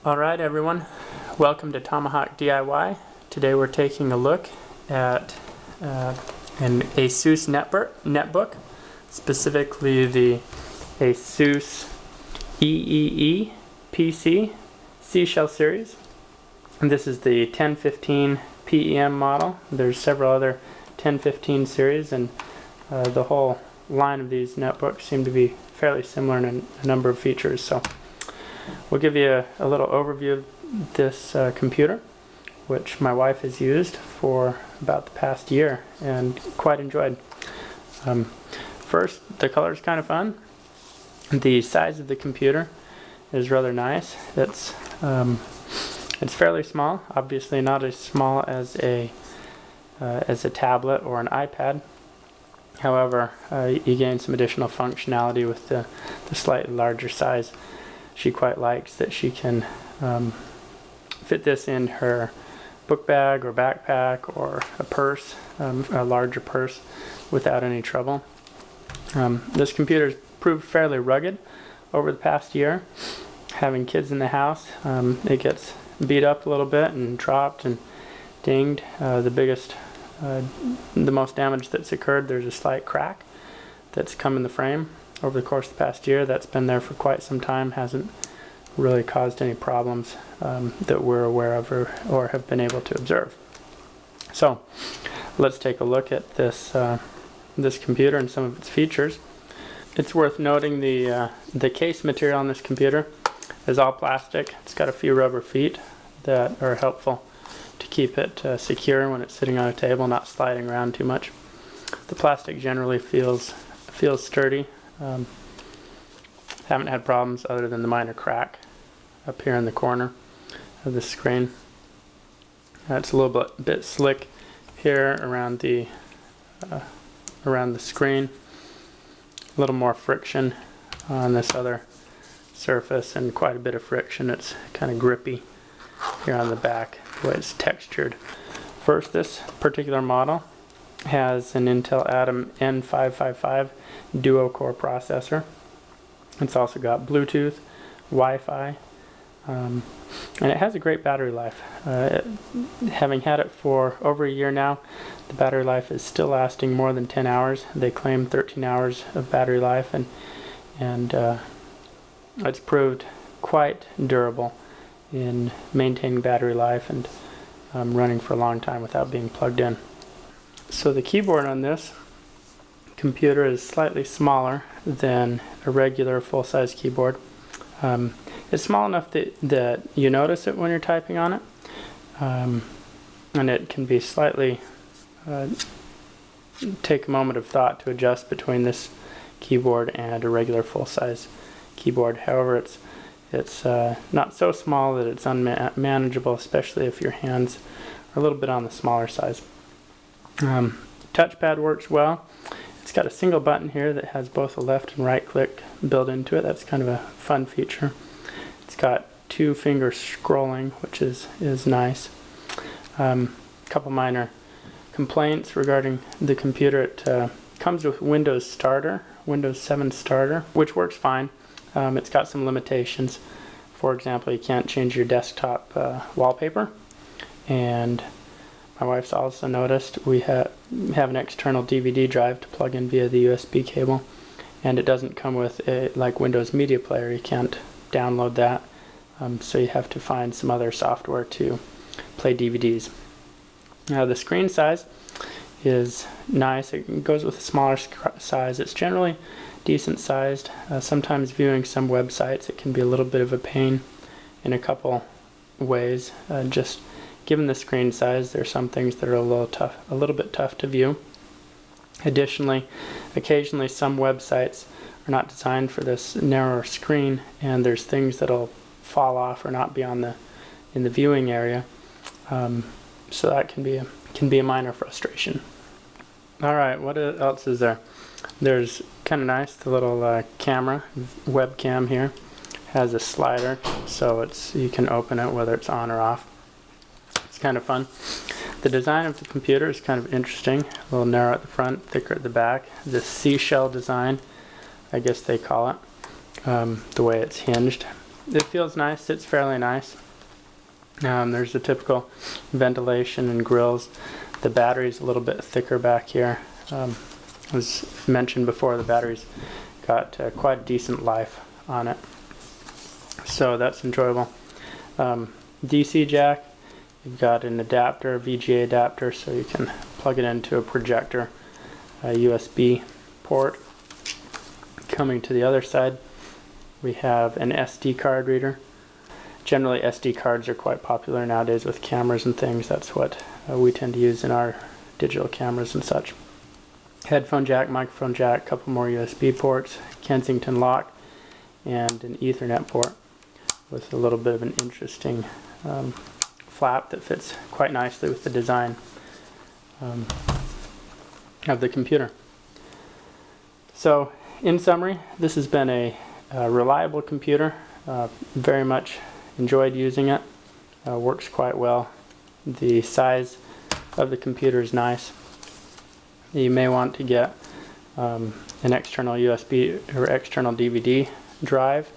Alright everyone, welcome to Tomahawk DIY. Today we're taking a look at an Asus netbook, specifically the Asus Eee PC seashell series. And this is the 1015 PEM model. There's several other 1015 series, and the whole line of these netbooks seem to be fairly similar in a number of features. So we'll give you a little overview of this computer, which my wife has used for about the past year and quite enjoyed. First, the color is kind of fun. The size of the computer is rather nice. It's fairly small, obviously not as small as a tablet or an iPad. However, you gain some additional functionality with the slightly larger size. She quite likes that she can fit this in her book bag or backpack or a purse, a larger purse, without any trouble. This computer has proved fairly rugged over the past year. Having kids in the house, it gets beat up a little bit and dropped and dinged. The most damage that's occurred, there's a slight crack that's come in the frame over the course of the past year. That's been there for quite some time, hasn't really caused any problems that we're aware of or have been able to observe. So let's take a look at this computer and some of its features. It's worth noting the case material on this computer is all plastic. It's got a few rubber feet that are helpful to keep it secure when it's sitting on a table, not sliding around too much. The plastic generally feels sturdy. Haven't had problems other than the minor crack up here in the corner of the screen. It's a little bit slick here around the screen. A little more friction on this other surface, and quite a bit of friction. It's kind of grippy here on the back, the way it's textured. First, this particular model has an Intel Atom N555 dual-core processor. It's also got Bluetooth, Wi-Fi, and it has a great battery life. Having had it for over a year now, the battery life is still lasting more than 10 hours. They claim 13 hours of battery life, and it's proved quite durable in maintaining battery life and running for a long time without being plugged in. So the keyboard on this computer is slightly smaller than a regular full-size keyboard. It's small enough that you notice it when you're typing on it, and it can be slightly take a moment of thought to adjust between this keyboard and a regular full-size keyboard. However, it's not so small that it's unmanageable, especially if your hands are a little bit on the smaller size. Touchpad works well. It's got a single button here that has both a left and right click built into it. That's kind of a fun feature. It's got two-finger scrolling, which is nice. Couple minor complaints regarding the computer. It comes with Windows 7 Starter, which works fine. It's got some limitations. For example, you can't change your desktop wallpaper, and my wife's also noticed we have an external DVD drive to plug in via the USB cable, and it doesn't come with like Windows Media Player. You can't download that, so you have to find some other software to play DVDs. Now the screen size is nice. It goes with a smaller size. It's generally decent sized. Sometimes viewing some websites, it can be a little bit of a pain in a couple ways. Just given the screen size, there are some things that are a little bit tough to view. Additionally, occasionally some websites are not designed for this narrower screen, and there's things that'll fall off or not be in the viewing area. So that can be a minor frustration. All right, what else is there? There's kind of nice, the little camera, webcam here. Has a slider, so you can open it whether it's on or off. It's kind of fun. The design of the computer is kind of interesting. A little narrow at the front, thicker at the back. The seashell design, I guess they call it, the way it's hinged. it feels nice, sits fairly nice. There's the typical ventilation and grills. The battery's a little bit thicker back here. As mentioned before, the battery's got quite a decent life on it, so that's enjoyable. DC jack, you've got an adapter, VGA adapter, so you can plug it into a projector, a USB port. Coming to the other side, we have an SD card reader. Generally SD cards are quite popular nowadays with cameras and things. That's what we tend to use in our digital cameras and such. Headphone jack, microphone jack, couple more USB ports, Kensington lock, and an Ethernet port with a little bit of an interesting flap that fits quite nicely with the design of the computer. So in summary, this has been a reliable computer. Very much enjoyed using it. Works quite well. The size of the computer is nice. You may want to get an external USB or external DVD drive.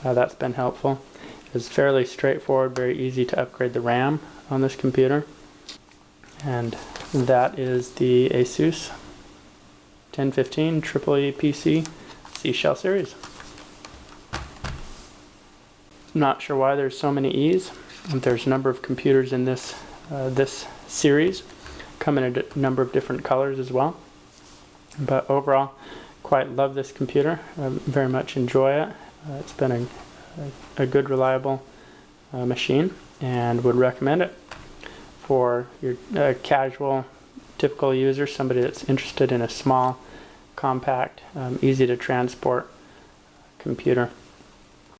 That's been helpful. It's fairly straightforward, very easy to upgrade the RAM on this computer. And that is the Asus 1015 Eee PC Seashell series. Not sure why there's so many E's. There's a number of computers in this series, come in a number of different colors as well. But overall, quite love this computer. I very much enjoy it. It's been a good, reliable machine, and would recommend it for your casual, typical user, somebody that's interested in a small, compact, easy to transport computer.